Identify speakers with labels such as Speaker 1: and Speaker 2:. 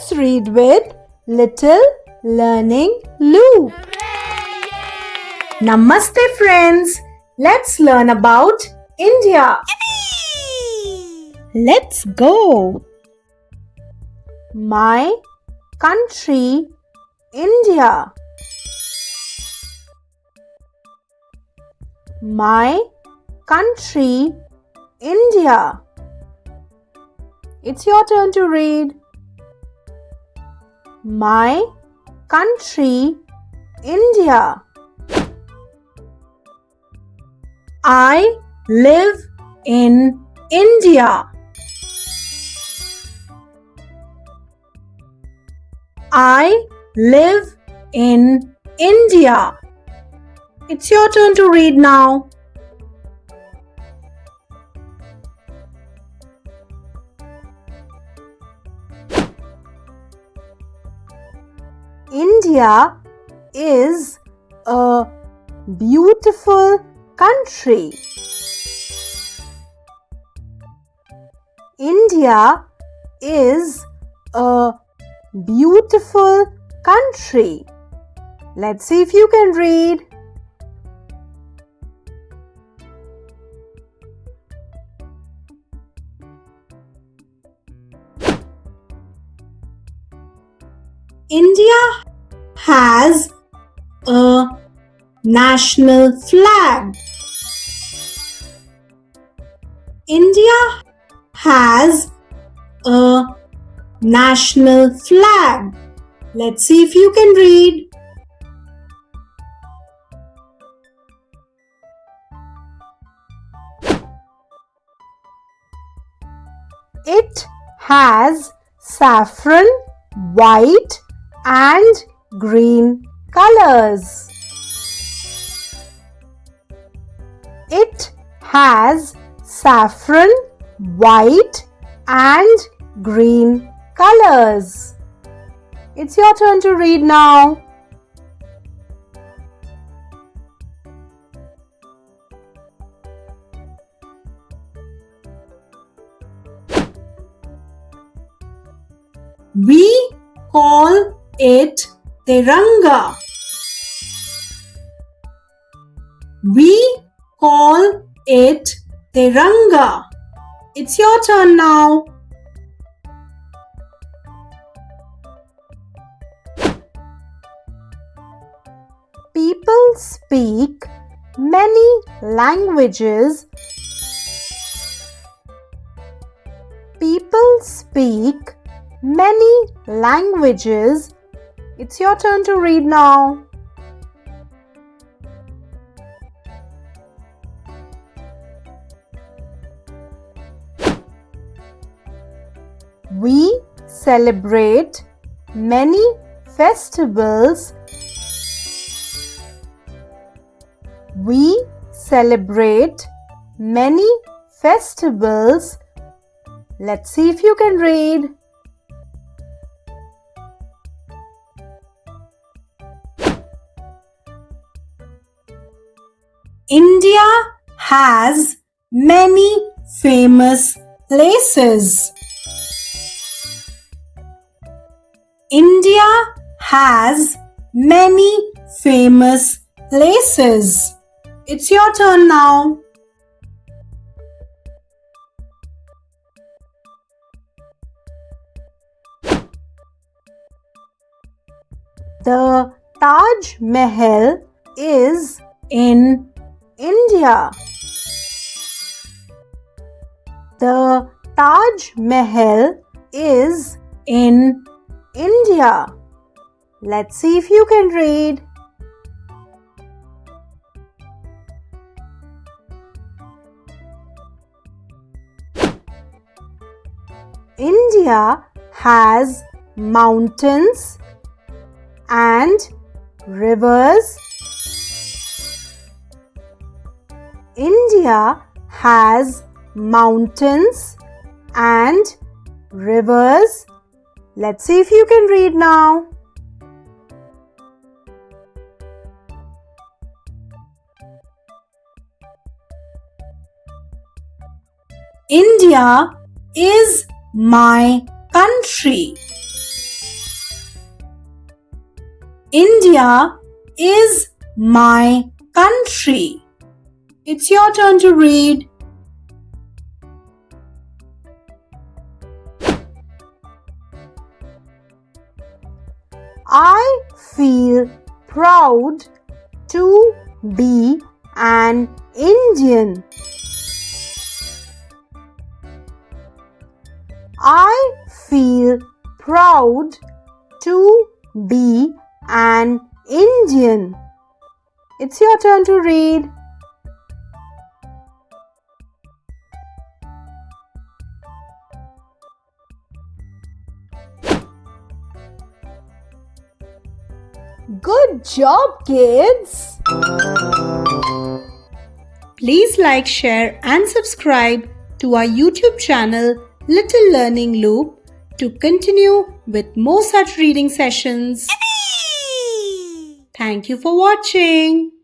Speaker 1: Let's read with Little Learning Loop. Namaste friends. Let's learn about India. Let's go. My country, India. My country, India. It's your turn to read. My country, India. I live in India. I live in India. It's your turn to read now. India is a beautiful country. India is a beautiful country. Let's see if you can read. India has a national flag. India has a national flag. Let's see if you can read. It has saffron, white, and green colors. It has saffron, white, and green colors. It's your turn to read now. We call it Tiranga. We call it Tiranga. It's your turn now. People speak many languages. People speak many languages. It's your turn to read now. We celebrate many festivals. We celebrate many festivals. Let's see if you can read. India has many famous places. India has many famous places. It's your turn now. The Taj Mahal is in India. The Taj Mahal is in India. Let's see if you can read. India has mountains and rivers. India has mountains and rivers. Let's see if you can read now. India is my country. India is my country. It's your turn to read. I feel proud to be an Indian. I feel proud to be an Indian. It's your turn to read. Good job, kids! Please like, share and subscribe to our YouTube channel Little Learning Loop to continue with more such reading sessions. Thank you for watching.